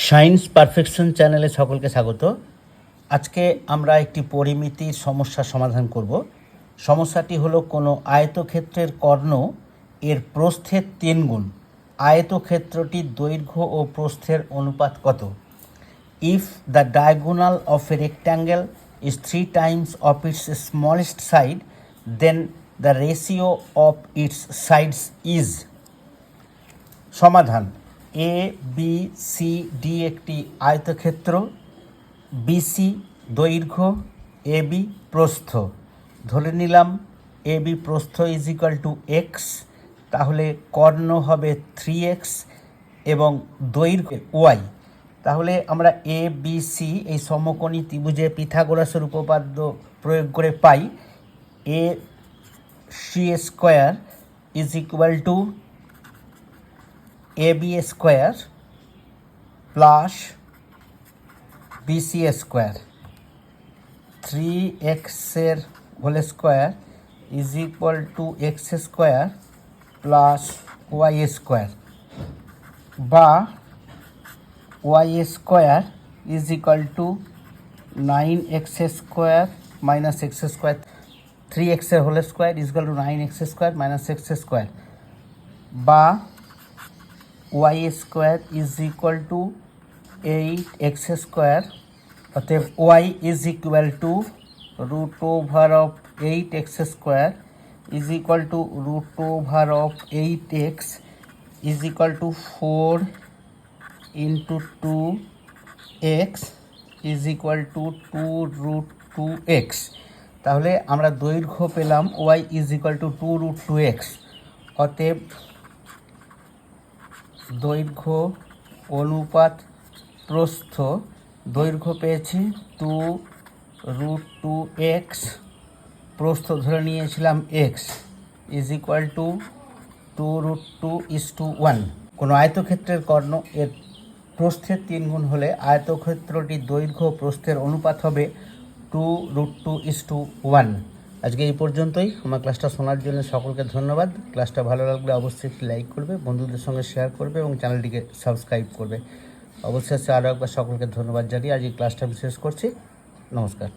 Science perfection চ্যানেলে সকলকে স্বাগত। আজকে আমরা একটি পরিমিতির সমস্যার সমাধান করব। সমস্যাটি হলো কোনো আয়তক্ষেত্রের কর্ণ এর প্রস্থের 3 গুণ। আয়তক্ষেত্রটির দৈর্ঘ্য ও প্রস্থের অনুপাত কত? If the diagonal of A rectangle is 3 times of its smallest side, then the ratio of its sides is। সমাধান: এ বি সি ডি একটি আয়তক্ষেত্র, বিসি দৈর্ঘ্য, এ বি প্রস্থ। ধরে নিলাম এ বি প্রস্থ ইজ ইকুয়াল টু এক্স, তাহলে কর্ণ হবে 3x এবং দৈর্ঘ্য ওয়াই। তাহলে আমরা এ বি সি এই সমকোণী ত্রিভুজে পিথাগোরাসের উপপাদ্য প্রয়োগ করে পাই A C square is equal to A B square plus BC square, 3x whole square is equal to X square plus Y square, বা Y square is equal to 9x square minus X square, 3x whole square is equal to 9x square minus X square, বা Y square is equal to 8x square. অতএব Y is equal to root over of 8x square is equal to root over of 8x is equal to 4 into 2x is equal to 2√2x। তাহলে আমরা দৈর্ঘ্য পেলাম Y is equal to 2√2x। অতএব দৈর্ঘ্য অনুপাত প্রস্থ, দৈর্ঘ্য পেয়েছি 2√2x, প্রস্থ ধরে নিয়েছিলাম x, ইজ ইকুয়াল টু 2√2:1। কোনো আয়তক্ষেত্রের কর্ণ এর প্রস্থের 3 গুণ হলে আয়তক্ষেত্রটির দৈর্ঘ্য প্রস্থের অনুপাত হবে 2√2:1। আজকে এই পর্যন্তই। আমার ক্লাসটা শোনার জন্য সকলকে ধন্যবাদ। ক্লাসটা ভালো লাগলে অবশ্যই একটি লাইক করবে, বন্ধুদের সঙ্গে শেয়ার করবে এবং চ্যানেলটিকে সাবস্ক্রাইব করবে। অবশ্যই আরও একবার সকলকে ধন্যবাদ জানিয়ে আজ এই ক্লাসটা আমি শেষ করছি। নমস্কার।